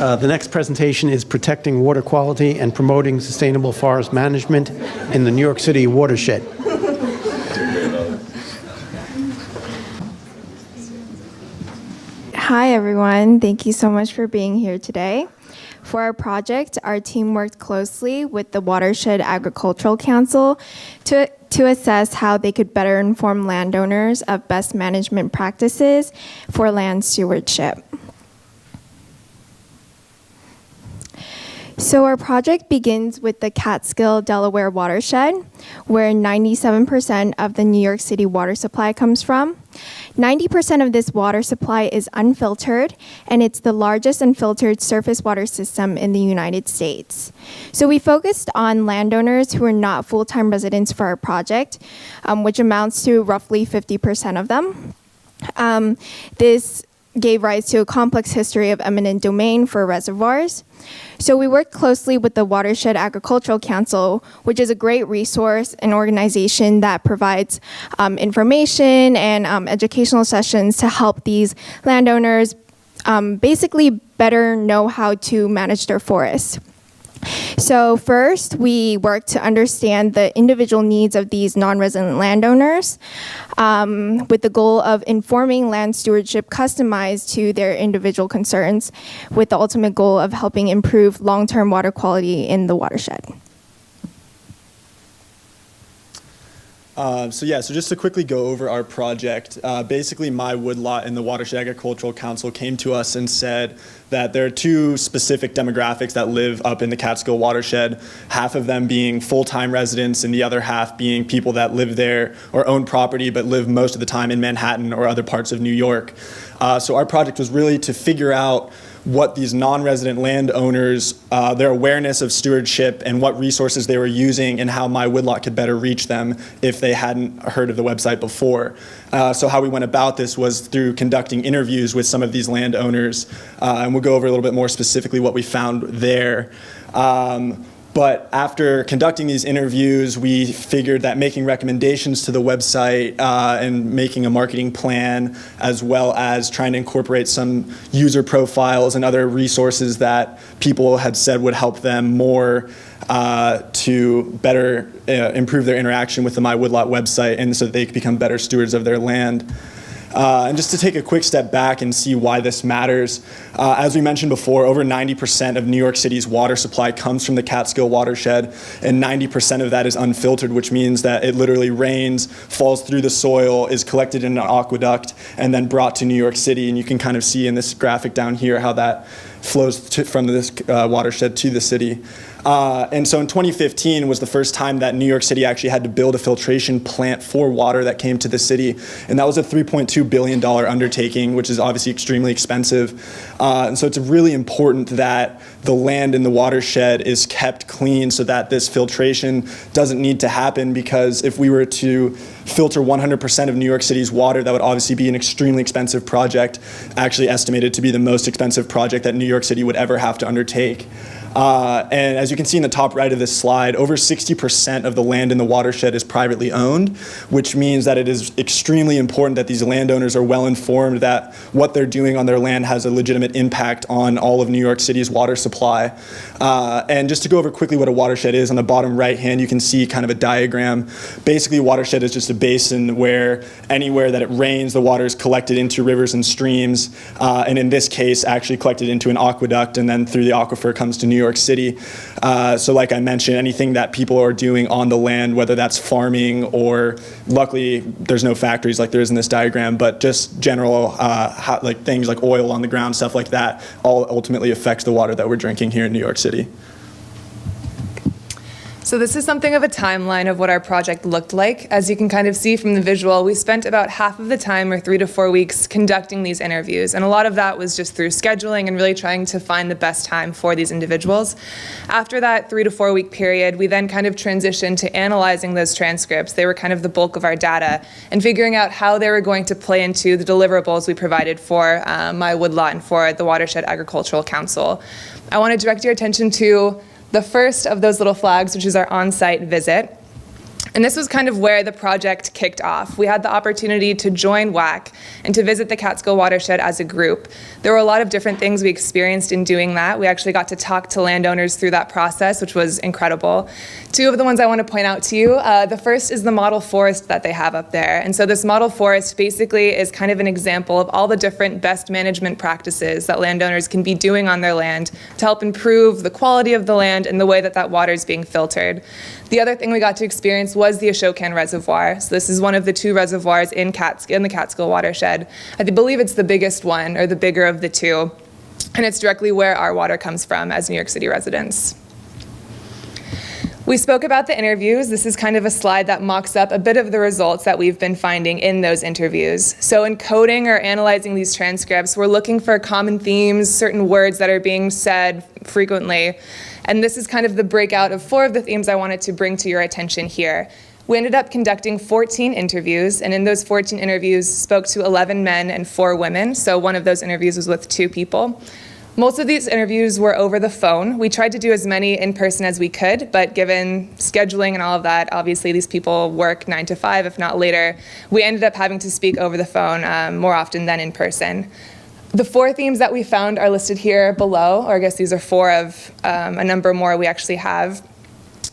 The next presentation is Protecting Water Quality and Promoting Sustainable Forest Management in the New York City Watershed. Hi, everyone. Thank you so much for being here today. For our project, our team worked closely with the Watershed Agricultural Council to assess how they could better inform landowners of best management practices for land stewardship. So our project begins with the Catskill, Delaware watershed, where 97% of the New York City water supply comes from. 90% of this water supply is unfiltered, and it's the largest unfiltered surface water system in the United States. So we focused on landowners who are not full-time residents for our project, which amounts to roughly 50% of them. This gave rise to a complex history of eminent domain for reservoirs. So we worked closely with the Watershed Agricultural Council, which is a great resource, an organization that provides information and educational sessions to help these landowners basically better know how to manage their forests. So first, we worked to understand the individual needs of these non-resident landowners with the goal of informing land stewardship customized to their individual concerns, with the ultimate goal of helping improve long-term water quality in the watershed. So just to quickly go over our project, basically MyWoodlot and the Watershed Agricultural Council came to us and said that there are two specific demographics that live up in the Catskill watershed, half of them being full-time residents and the other half being people that live there or own property but live most of the time in Manhattan or other parts of New York. So our project was really to figure out what these non-resident landowners, their awareness of stewardship and what resources they were using and how MyWoodlot could better reach them if they hadn't heard of the website before. So how we went about this was through conducting interviews with some of these landowners, and we'll go over a little bit more specifically what we found there. But after conducting these interviews, we figured that making recommendations to the website and making a marketing plan, as well as trying to incorporate some user profiles and other resources that people had said would help them more to better improve their interaction with the MyWoodlot website and so that they could become better stewards of their land. And just to take a quick step back and see why this matters, as we mentioned before, over 90% of New York City's water supply comes from the Catskill watershed, and 90% of that is unfiltered, which means that it literally rains, falls through the soil, is collected in an aqueduct, and then brought to New York City. And you can kind of see in this graphic down here how that flows from this watershed to the city. And so in 2015 was the first time that New York City actually had to build a filtration plant for water that came to the city. And that was a $3.2 billion undertaking, which is obviously extremely expensive. And so it's really important that the land in the watershed is kept clean so that this filtration doesn't need to happen, because if we were to filter 100% of New York City's water, that would obviously be an extremely expensive project, actually estimated to be the most expensive project that New York City would ever have to undertake. And as you can see in the top right of this slide, over 60% of the land in the watershed is privately owned, which means that it is extremely important that these landowners are well informed that what they're doing on their land has a legitimate impact on all of New York City's water supply. And just to go over quickly what a watershed is, on the bottom right hand you can see kind of a diagram. Basically, a watershed is just a basin where anywhere that it rains, the water is collected into rivers and streams, and in this case actually collected into an aqueduct and then through the aquifer comes to New York City. So like I mentioned, anything that people are doing on the land, whether that's farming or, luckily there's no factories like there is in this diagram, but just general like things like oil on the ground, stuff like that, all ultimately affects the water that we're drinking here in New York City. So this is something of a timeline of what our project looked like. As you can kind of see from the visual, we spent about half of the time, or 3 to 4 weeks, conducting these interviews. And a lot of that was just through scheduling and really trying to find the best time for these individuals. After that 3 to 4 week period, we then kind of transitioned to analyzing those transcripts. They were kind of the bulk of our data, and figuring out how they were going to play into the deliverables we provided for MyWoodlot and for the Watershed Agricultural Council. I want to direct your attention to the first of those little flags, which is our on-site visit. And this was kind of where the project kicked off. We had the opportunity to join WAC and to visit the Catskill Watershed as a group. There were a lot of different things we experienced in doing that. We actually got to talk to landowners through that process, which was incredible. Two of the ones I want to point out to you, the first is the model forest that they have up there. And so this model forest basically is kind of an example of all the different best management practices that landowners can be doing on their land to help improve the quality of the land and the way that that water is being filtered. The other thing we got to experience was the Ashokan Reservoir. So this is one of the two reservoirs in the Catskill Watershed. I believe it's the biggest one, or the bigger of the two, and it's directly where our water comes from as New York City residents. We spoke about the interviews. This is kind of a slide that mocks up a bit of the results that we've been finding in those interviews. So in coding or analyzing these transcripts, we're looking for common themes, certain words that are being said frequently. And this is kind of the breakout of 4 of the themes I wanted to bring to your attention here. We ended up conducting 14 interviews, and in those 14 interviews spoke to 11 men and 4 women. So one of those interviews was with 2 people. Most of these interviews were over the phone. We tried to do as many in person as we could, but given scheduling and all of that, obviously these people work 9 to 5, if not later. We ended up having to speak over the phone more often than in person. The 4 themes that we found are listed here below, or I guess these are 4 of a number more we actually have.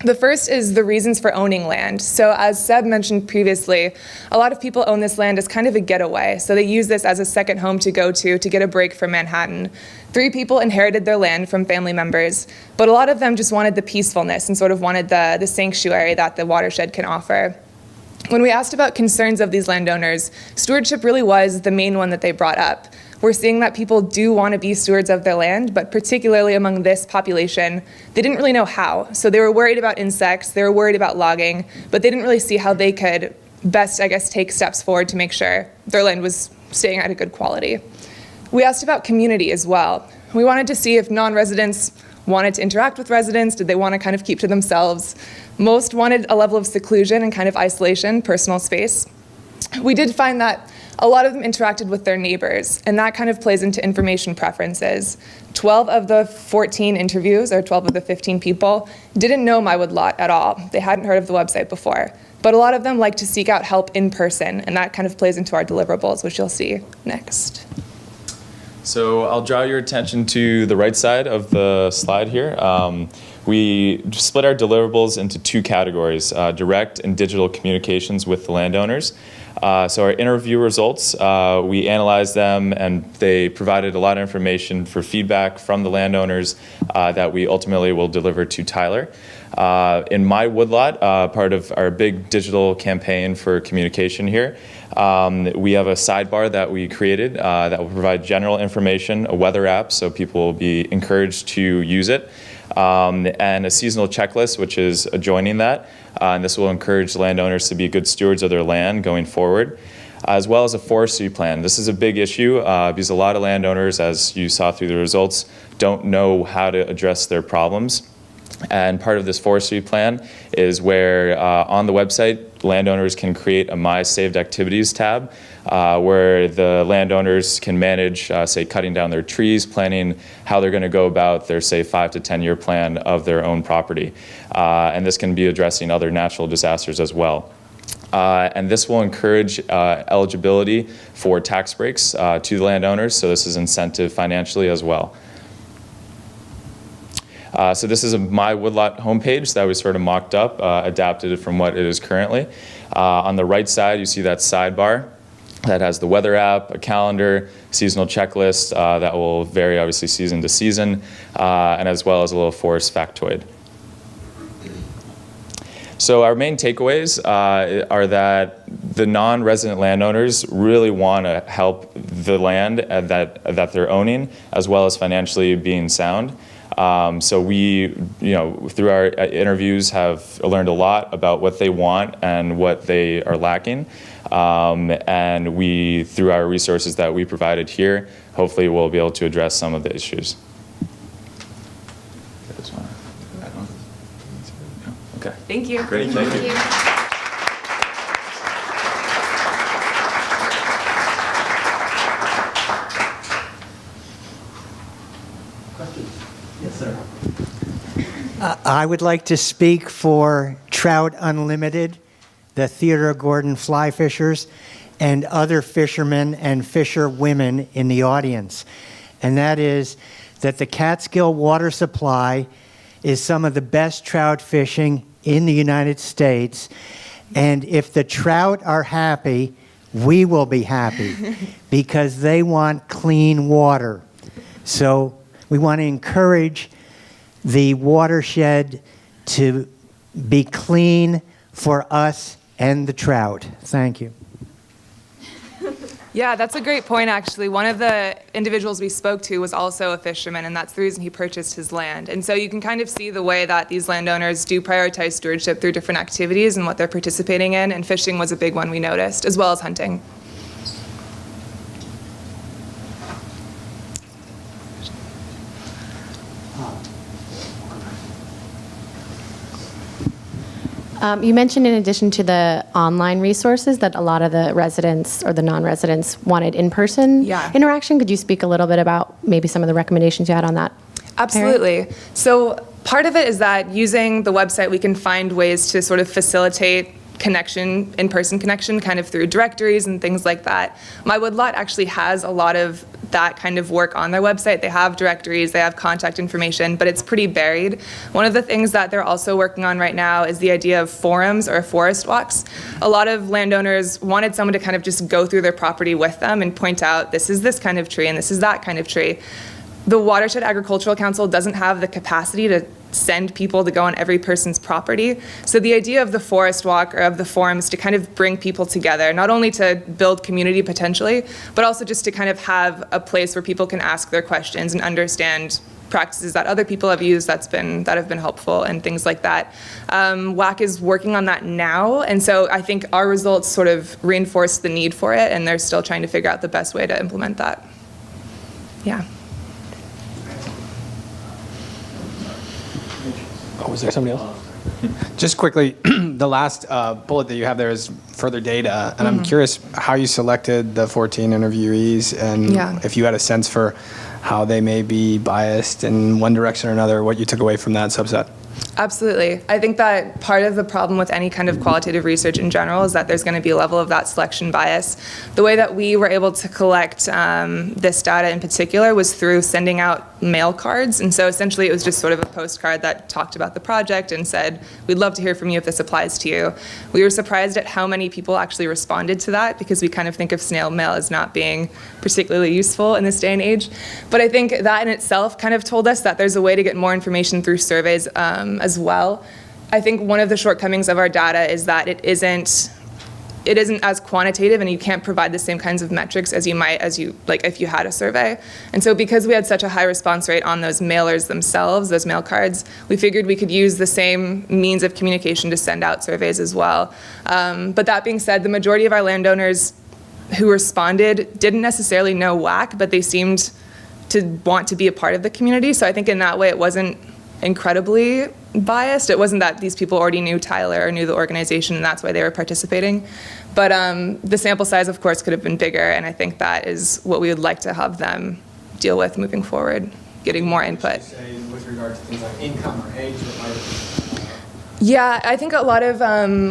The first is the reasons for owning land. So as Seb mentioned previously, a lot of people own this land as kind of a getaway. So they use this as a second home to go to get a break from Manhattan. 3 people inherited their land from family members, but a lot of them just wanted the peacefulness and sort of wanted the sanctuary that the watershed can offer. When we asked about concerns of these landowners, stewardship really was the main one that they brought up. We're seeing that people do want to be stewards of their land, but particularly among this population, they didn't really know how. So they were worried about insects, they were worried about logging, but they didn't really see how they could best, I guess, take steps forward to make sure their land was staying at a good quality. We asked about community as well. We wanted to see if non-residents wanted to interact with residents, did they want to kind of keep to themselves. Most wanted a level of seclusion and kind of isolation, personal space. We did find that a lot of them interacted with their neighbors, and that kind of plays into information preferences. 12 of the 14 interviews, or 12 of the 15 people, didn't know MyWoodlot at all. They hadn't heard of the website before. But a lot of them like to seek out help in person, and that kind of plays into our deliverables, which you'll see next. So I'll draw your attention to the right side of the slide here. We split our deliverables into 2 categories, direct and digital communications with the landowners. So our interview results, we analyzed them, and they provided a lot of information for feedback from the landowners that we ultimately will deliver to Tyler. In MyWoodlot, part of our big digital campaign for communication here, we have a sidebar that we created that will provide general information, a weather app, so people will be encouraged to use it, and a seasonal checklist, which is adjoining that. And this will encourage landowners to be good stewards of their land going forward, as well as a forestry plan. This is a big issue because a lot of landowners, as you saw through the results, don't know how to address their problems. And part of this forestry plan is where on the website, landowners can create a My Saved Activities tab where the landowners can manage, say, cutting down their trees, planning how they're going to go about their, say, 5 to 10 year plan of their own property. And this can be addressing other natural disasters as well. And this will encourage eligibility for tax breaks to the landowners, so this is incentive financially as well. So this is a MyWoodlot homepage that was sort of mocked up, adapted from what it is currently. On the right side, you see that sidebar that has the weather app, a calendar, seasonal checklist that will vary obviously season to season, and as well as a little forest factoid. So our main takeaways are that the non-resident landowners really want to help the land that they're owning, as well as financially being sound. So we, through our interviews have learned a lot about what they want and what they are lacking. And we, through our resources that we provided here, hopefully we'll be able to address some of the issues. Okay. Thank you. Great, thank you. Yes, sir. I would like to speak for Trout Unlimited. the Theodore Gordon fly fishers, and other fishermen and fisherwomen in the audience. And that is that the Catskill water supply is some of the best trout fishing in the United States. And if the trout are happy, we will be happy because they want clean water. So we want to encourage the watershed to be clean for us and the trout. Thank you. Yeah, that's a great point, actually. One of the individuals we spoke to was also a fisherman, and that's the reason he purchased his land. And so you can kind of see the way that these landowners do prioritize stewardship through different activities and what they're participating in, and fishing was a big one we noticed, as well as hunting. You mentioned in addition to the online resources that a lot of the residents or the non-residents wanted in-person interaction. Could you speak a little bit about maybe some of the recommendations you had on that? Absolutely. So part of it is that using the website, we can find ways to sort of facilitate connection, in-person connection, kind of through directories and things like that. MyWoodlot actually has a lot of that kind of work on their website. They have directories, they have contact information, but it's pretty buried. One of the things that they're also working on right now is the idea of forums or forest walks. A lot of landowners wanted someone to kind of just go through their property with them and point out, this is this kind of tree and this is that kind of tree. The Watershed Agricultural Council doesn't have the capacity to send people to go on every person's property. So the idea of the forest walk or of the forum is to kind of bring people together, not only to build community potentially, but also just to kind of have a place where people can ask their questions and understand practices that other people have used that have been helpful and things like that. WAC is working on that now, and so I think our results sort of reinforce the need for it, and they're still trying to figure out the best way to implement that. Yeah. Oh, was there somebody else? Just quickly, the last bullet that you have there is further data, and I'm curious how you selected the 14 interviewees and if you had a sense for how they may be biased in one direction or another, what you took away from that subset. Absolutely. I think that part of the problem with any kind of qualitative research in general is that there's going to be a level of that selection bias. The way that we were able to collect this data in particular was through sending out mail cards. And so essentially it was just sort of a postcard that talked about the project and said, we'd love to hear from you if this applies to you. We were surprised at how many people actually responded to that because we kind of think of snail mail as not being particularly useful in this day and age. But I think that in itself kind of told us that there's a way to get more information through surveys as well. I think one of the shortcomings of our data is that it isn't as quantitative, and you can't provide the same kinds of metrics as you might if you had a survey. And so because we had such a high response rate on those mailers themselves, those mail cards, we figured we could use the same means of communication to send out surveys as well. But that being said, the majority of our landowners who responded didn't necessarily know WAC, but they seemed to want to be a part of the community. So I think in that way it wasn't incredibly biased. It wasn't that these people already knew Tyler or knew the organization and that's why they were participating. But the sample size, of course, could have been bigger, and I think that is what we would like to have them deal with moving forward, getting more input. Say with regard to things like income or age that might Yeah, I think a lot of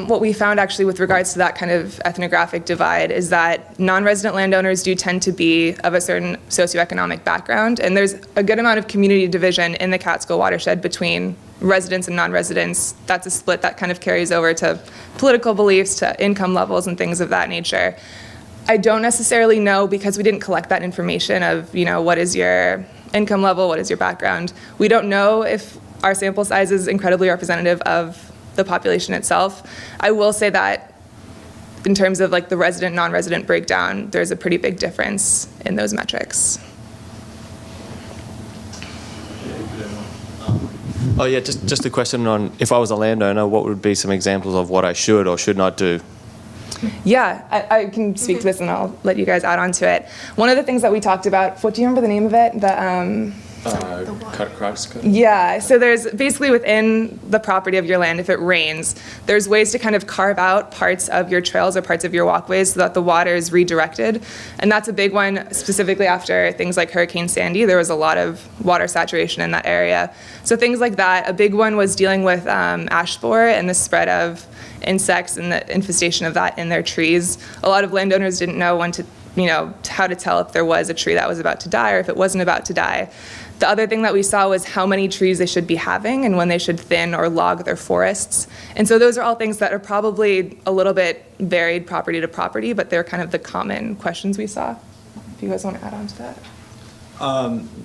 what we found actually with regards to that kind of ethnographic divide is that non-resident landowners do tend to be of a certain socioeconomic background, and there's a good amount of community division in the Catskill watershed between residents and non-residents. That's a split that kind of carries over to political beliefs, to income levels and things of that nature. I don't necessarily know, because we didn't collect that information of, what is your income level, what is your background. We don't know if our sample size is incredibly representative of the population itself. I will say that in terms of the resident, non-resident breakdown, there's a pretty big difference in those metrics. Oh yeah, just a question on, if I was a landowner, what would be some examples of what I should or should not do? Yeah, I can speak to this and I'll let you guys add on to it. One of the things that we talked about, do you remember the name of it? Cross cut? Yeah, so there's basically within the property of your land, if it rains, there's ways to kind of carve out parts of your trails or parts of your walkways so that the water is redirected. And that's a big one, specifically after things like Hurricane Sandy. There was a lot of water saturation in that area. So things like that. A big one was dealing with ash borer and the spread of insects and the infestation of that in their trees. A lot of landowners didn't know when to, how to tell if there was a tree that was about to die or if it wasn't about to die. The other thing that we saw was how many trees they should be having and when they should thin or log their forests. And so those are all things that are probably a little bit varied property to property, but they're kind of the common questions we saw. If you guys want to add on to that.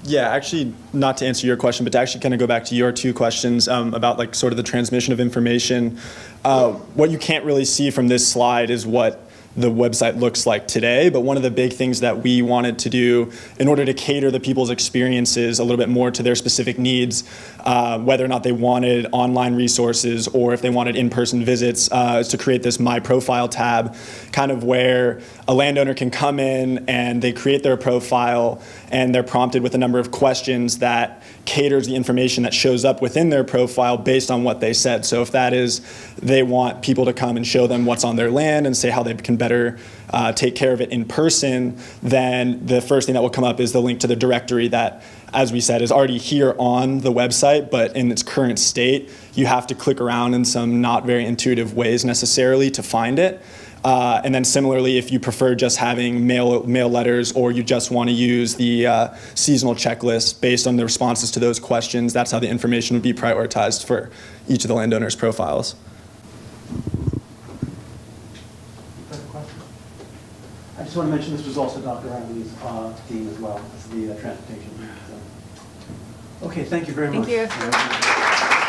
Yeah, actually, not to answer your question, but to actually kind of go back to your two questions about like sort of the transmission of information. What you can't really see from this slide is what the website looks like today, but one of the big things that we wanted to do in order to cater the people's experiences a little bit more to their specific needs, whether or not they wanted online resources or if they wanted in-person visits, is to create this My Profile tab, kind of where a landowner can come in and they create their profile and they're prompted with a number of questions that caters the information that shows up within their profile based on what they said. So if that is, they want people to come and show them what's on their land and say how they can better take care of it in person, then the first thing that will come up is the link to the directory that, as we said, is already here on the website, but in its current state, you have to click around in some not very intuitive ways necessarily to find it. And then similarly, if you prefer just having mail letters or you just want to use the seasonal checklist based on the responses to those questions, that's how the information would be prioritized for each of the landowners' profiles. I just want to mention this was also Dr. Riley's team as well as the transportation team. So. Okay, thank you very much. Thank you.